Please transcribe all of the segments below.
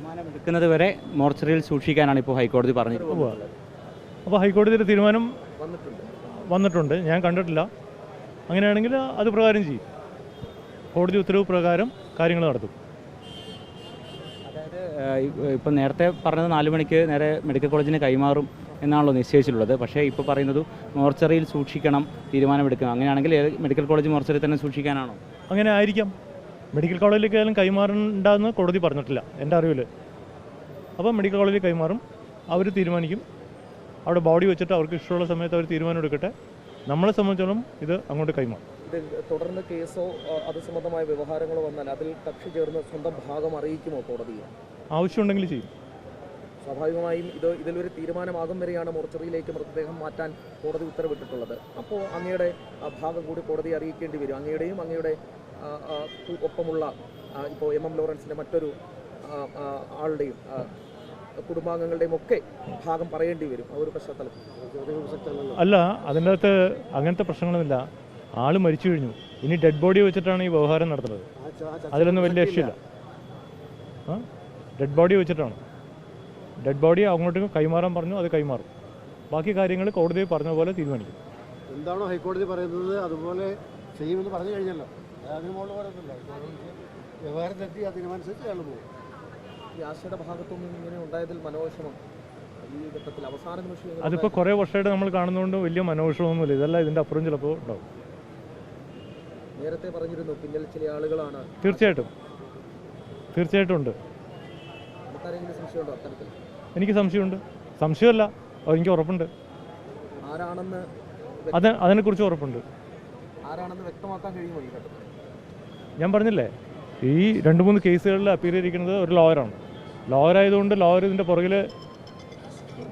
തീരുമാനമെടുക്കുന്നത് വരെ മോർച്ചറിയിൽ സൂക്ഷിക്കാനാണ് ഇപ്പോൾ ഹൈക്കോടതി പറഞ്ഞിട്ടുള്ളത്. അപ്പോൾ ഹൈക്കോടതിയുടെ തീരുമാനം വന്നിട്ടുണ്ട്, ഞാൻ കണ്ടിട്ടില്ല. അങ്ങനെയാണെങ്കിൽ അത് പ്രകാരം ചെയ്യും. കോടതി ഉത്തരവ് പ്രകാരം കാര്യങ്ങൾ നടത്തും. അതായത് ഇപ്പം നേരത്തെ പറഞ്ഞത് 4 മണിക്ക് നേരെ മെഡിക്കൽ കോളേജിന് കൈമാറും എന്നാണല്ലോ നിശ്ചയിച്ചിട്ടുള്ളത്. പക്ഷേ ഇപ്പോൾ പറയുന്നത് മോർച്ചറിയിൽ സൂക്ഷിക്കണം, തീരുമാനമെടുക്കണം. അങ്ങനെയാണെങ്കിൽ മെഡിക്കൽ കോളേജ് മോർച്ചറി തന്നെ സൂക്ഷിക്കാനാണോ? അങ്ങനെ ആയിരിക്കാം. മെഡിക്കൽ കോളേജിലേക്കായാലും കൈമാറണ്ടെന്ന് കോടതി പറഞ്ഞിട്ടില്ല എൻ്റെ അറിവിൽ. അപ്പോൾ മെഡിക്കൽ കോളേജിൽ കൈമാറും, അവർ തീരുമാനിക്കും. അവിടെ ബോഡി വെച്ചിട്ട് അവർക്ക് ഇഷ്ടമുള്ള സമയത്ത് അവർ തീരുമാനം എടുക്കട്ടെ. നമ്മളെ സംബന്ധിച്ചോളം ഇത് അങ്ങോട്ട് കൈമാറും. ഇത് തുടർന്ന് കേസോ അത് സംബന്ധമായ വ്യവഹാരങ്ങളോ വന്നാൽ അതിൽ കക്ഷി ചേർന്ന് സ്വന്തം ഭാഗം അറിയിക്കുമോ കോടതിയെ? ആവശ്യമുണ്ടെങ്കിൽ ചെയ്യും. സ്വാഭാവികമായും ഇതിലൊരു തീരുമാനമാകും വരെയാണ് മോർച്ചറിയിലേക്ക് മൃതദേഹം മാറ്റാൻ കോടതി ഉത്തരവിട്ടിട്ടുള്ളത്. അപ്പോൾ അങ്ങയുടെ ഭാഗം കൂടി കോടതിയെ അറിയിക്കേണ്ടി വരും. അങ്ങയുടെയും അങ്ങയുടെ ഒപ്പമുള്ള ഇപ്പോൾ MM ലോറൻസിൻ്റെ മറ്റൊരു ആളുടെയും കുടുംബാംഗങ്ങളുടെയും ഒക്കെ ഭാഗം പറയേണ്ടി വരും. ആ ഒരു പശ്ചാത്തലത്തിൽ അല്ല, അതിൻ്റെ അകത്ത് അങ്ങനത്തെ പ്രശ്നങ്ങളൊന്നുമില്ല. ആൾ മരിച്ചു കഴിഞ്ഞു, ഇനി ഡെഡ് ബോഡി വെച്ചിട്ടാണ് ഈ വ്യവഹാരം നടത്തുന്നത്. അതിലൊന്നും വലിയ ലക്ഷ്യമില്ല. ഡെഡ് ബോഡി വെച്ചിട്ടാണ്. ഡെഡ് ബോഡി അങ്ങോട്ട് കൈമാറാൻ പറഞ്ഞു, അത് കൈമാറും. ബാക്കി കാര്യങ്ങൾ കോടതി പറഞ്ഞ പോലെ തീരുമാനിക്കും. എന്താണോ ഹൈക്കോടതി പറയുന്നത് അതുപോലെ ചെയ്യുമെന്ന് പറഞ്ഞു കഴിഞ്ഞല്ലോ. അതിന് മുകളിൽ പറയുന്നില്ല. വ്യവഹാരത്തെത്തി ആ തീരുമാനിച്ച് അയാൾ പോകും. ഈ ആശയുടെ ഭാഗത്തൊന്നും ഇങ്ങനെ ഉണ്ടായതിൽ മനോവിഷമം ഈ ഘട്ടത്തിൽ അവസാന നിമിഷം അതിപ്പോൾ കുറേ വർഷമായിട്ട് നമ്മൾ കാണുന്നതുകൊണ്ട് വലിയ മനോവിഷമൊന്നുമില്ല. ഇതല്ല, ഇതിൻ്റെ അപ്പുറം ചിലപ്പോൾ ഉണ്ടാവും. നേരത്തെ പറഞ്ഞിരുന്നു പിന്നിൽ ചില ആളുകളാണ്. തീർച്ചയായിട്ടും ഉണ്ട്. ആരെങ്കിലും സംശയമുണ്ടോ അത്തരത്തിൽ? എനിക്ക് സംശയമുണ്ട്. സംശയമല്ല, എനിക്ക് ഉറപ്പുണ്ട്. ആരാണെന്ന് അതിനെക്കുറിച്ച് ഉറപ്പുണ്ട്. ആരാണെന്ന് വ്യക്തമാക്കാൻ കഴിയുമോ ഈ ഘട്ടത്തിൽ? ഞാൻ പറഞ്ഞില്ലേ, ഈ 2-3 കേസുകളിൽ അപ്പീൽ ചെയ്തിരിക്കുന്നത് ഒരു ലോയറാണ്. ലോയറായതുകൊണ്ട് ലോയർ ഇതിൻ്റെ പുറകിൽ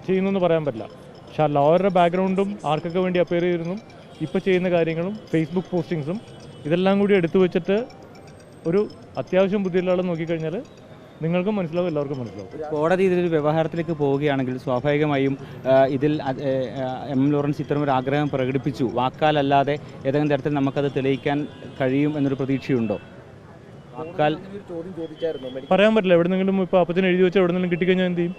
ചെയ്യുന്നു പറയാൻ പറ്റില്ല. പക്ഷെ ആ ലോയറുടെ ബാക്ക്ഗ്രൗണ്ടും ആർക്കൊക്കെ വേണ്ടി അപ്പീൽ ചെയ്തിരുന്നു, ഇപ്പോൾ ചെയ്യുന്ന കാര്യങ്ങളും ഫേസ്ബുക്ക് പോസ്റ്റിങ്സും ഇതെല്ലാം കൂടി എടുത്തു വെച്ചിട്ട് ഒരു അത്യാവശ്യം ബുദ്ധിയുള്ള ആൾ നോക്കിക്കഴിഞ്ഞാൽ നിങ്ങൾക്കും മനസ്സിലാവും, എല്ലാവർക്കും മനസ്സിലാവും. കോടതി ഇതിലൊരു വ്യവഹാരത്തിലേക്ക് പോവുകയാണെങ്കിൽ സ്വാഭാവികമായും ഇതിൽ MM ലോറൻസ് ഇത്തരമൊരു ആഗ്രഹം പ്രകടിപ്പിച്ചു, വാക്കാലല്ലാതെ ഏതെങ്കിലും തരത്തിൽ നമുക്കത് തെളിയിക്കാൻ കഴിയും എന്നൊരു പ്രതീക്ഷയുണ്ടോ? വാക്കാൽ പറയാൻ പറ്റില്ല. എവിടെന്നെങ്കിലും ഇപ്പോൾ അപ്പച്ചന് എഴുതി വെച്ചാൽ എവിടെന്നെങ്കിലും കിട്ടിക്കഴിഞ്ഞാൽ എന്ത് ചെയ്യും?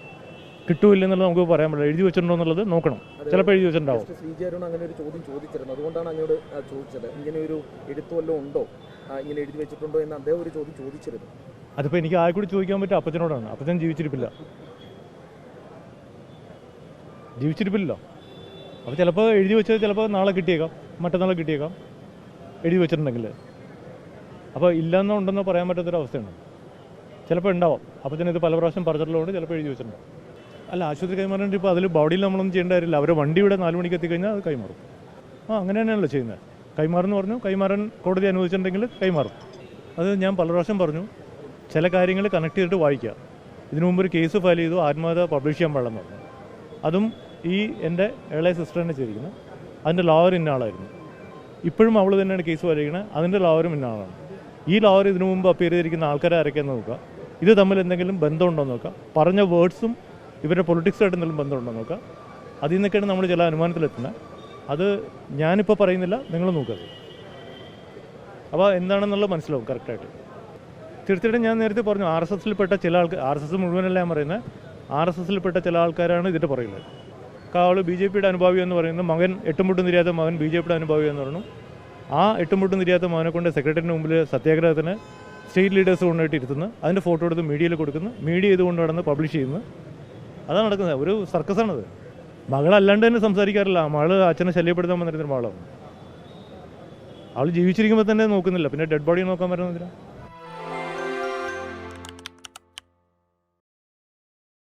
കിട്ടൂല്ലെന്നുള്ളത് നമുക്ക് പറയാൻ പറ്റില്ല. എഴുതി വെച്ചിട്ടുണ്ടോ എന്നുള്ളത് നോക്കണം. ചിലപ്പോൾ എഴുതി വെച്ചിട്ടുണ്ടാവും. ശ്രീജയരുൺ അങ്ങനെ ഒരു ചോദ്യം ചോദിച്ചിരുന്നു, അതുകൊണ്ടാണ് അങ്ങോട്ട് ചോദിച്ചത്. ഇങ്ങനെ ഒരു എഴുത്തുവല്ലോ ഉണ്ടോ, ഇങ്ങനെ എഴുതി വെച്ചിട്ടുണ്ടോ എന്ന് അദ്ദേഹം ഒരു ചോദ്യം ചോദിച്ചിരുന്നു. അതിപ്പോൾ എനിക്ക് ആരെ കൂടി ചോദിക്കാൻ പറ്റും? അപ്പച്ചനോടാണ്. അപ്പച്ചൻ ജീവിച്ചിരിപ്പില്ലല്ലോ. അപ്പോൾ ചിലപ്പോൾ എഴുതി വെച്ചത് ചിലപ്പോൾ നാളെ കിട്ടിയേക്കാം, മറ്റന്നാളെ കിട്ടിയേക്കാം എഴുതി വെച്ചിട്ടുണ്ടെങ്കിൽ. അപ്പോൾ ഇല്ലെന്നോ ഉണ്ടെന്നോ പറയാൻ പറ്റാത്തൊരവസ്ഥയാണ്. ചിലപ്പോൾ ഉണ്ടാവാം. അപ്പച്ചൻ ഇത് പല പ്രാവശ്യം പറഞ്ഞിട്ടുള്ളതുകൊണ്ട് ചിലപ്പോൾ എഴുതി വെച്ചിട്ടുണ്ടാവും. അല്ല, ആശുപത്രി കൈമാറേണ്ട ഇപ്പോൾ അതിൽ ബോഡിയിൽ നമ്മളൊന്നും ചെയ്യേണ്ട കാര്യമില്ല. അവരെ വണ്ടി ഇവിടെ 4 മണിക്ക് എത്തിക്കഴിഞ്ഞാൽ അത് കൈമാറും. അങ്ങനെ തന്നെയാണല്ലോ ചെയ്യുന്നത്. കൈമാറുമെന്ന് പറഞ്ഞു, കൈമാറാൻ കോടതി അനുവദിച്ചിട്ടുണ്ടെങ്കിൽ കൈമാറും. അത് ഞാൻ പല പ്രാവശ്യം പറഞ്ഞു. ചില കാര്യങ്ങൾ കണക്ട് ചെയ്തിട്ട് വായിക്കുക. ഇതിനു മുമ്പ് ഒരു കേസ് ഫയൽ ചെയ്തു, ആത്മഹത്യ പബ്ലിഷ് ചെയ്യാൻ പാടില്ലെന്ന് പറഞ്ഞു. അതും ഈ എൻ്റെ ഇളയ സിസ്റ്റർ തന്നെ ചെയ്തിരിക്കുന്നത്. അതിൻ്റെ ലോയർ ഇന്ന ആളായിരുന്നു. ഇപ്പോഴും അവൾ തന്നെയാണ് കേസ് ഫയൽ ചെയ്യുന്നത്. അതിൻ്റെ ലോയറും ഇന്ന ആളാണ്. ഈ ലോയർ ഇതിനു മുമ്പ് അപ്പിയർ ചെയ്തിരിക്കുന്ന ആൾക്കാരെ ആരൊക്കെയെന്ന് നോക്കുക. ഇത് തമ്മിൽ എന്തെങ്കിലും ബന്ധമുണ്ടോ എന്ന് നോക്കുക. പറഞ്ഞ വേർഡ്സും ഇവരുടെ പൊളിറ്റിക്സായിട്ട് എന്തെങ്കിലും ബന്ധമുണ്ടോ എന്ന് നോക്കുക. അതിൽ നിന്നൊക്കെയാണ് നമ്മൾ ചില അനുമാനത്തിലെത്തുന്നത്. അത് ഞാനിപ്പോൾ പറയുന്നില്ല, നിങ്ങൾ നോക്കുക. അപ്പോൾ എന്താണെന്നുള്ളത് മനസ്സിലാവും കറക്റ്റായിട്ട്. തീർച്ചയായിട്ടും ഞാൻ നേരത്തെ പറഞ്ഞു, RSSൽപ്പെട്ട ചില ആൾക്കാർ, RSS മുഴുവനല്ല ഞാൻ പറയുന്നത്, RSSൽപ്പെട്ട ചില ആൾക്കാരാണ് ഇതിൻ്റെ പുറകിൽ. ആൾ BJPയുടെ അനുഭാവി എന്ന് പറയുന്നത്, മകൻ എട്ടുമുട്ടും തിരിയാത്ത മകൻ BJPയുടെ അനുഭാവി എന്ന് പറഞ്ഞു. ആ എട്ടുമുട്ടും തിരിയാത്ത മകനെ കൊണ്ട് സെക്രട്ടറിന് മുമ്പിൽ സത്യാഗ്രഹത്തിന് സ്റ്റേറ്റ് ലീഡേഴ്സ് കൊണ്ടുപോയിട്ട് ഇരുത്തുന്നു. അതിൻ്റെ ഫോട്ടോ എടുത്ത് മീഡിയയിൽ കൊടുക്കുന്നു. മീഡിയ ഇതുകൊണ്ട് നടന്ന് പബ്ലിഷ് ചെയ്യുന്നു. അതാണ് നടക്കുന്നത്. ഒരു സർക്കസാണത്. മകളല്ലാണ്ട് തന്നെ സംസാരിക്കാറില്ല. മകൾ അച്ഛനെ ശല്യപ്പെടുത്താൻ വന്നിരുന്നൊരു മകളാണ്. അവൾ ജീവിച്ചിരിക്കുമ്പോൾ തന്നെ നോക്കുന്നില്ല, പിന്നെ ഡെഡ് ബോഡി നോക്കാൻ വരുന്നതിനാ.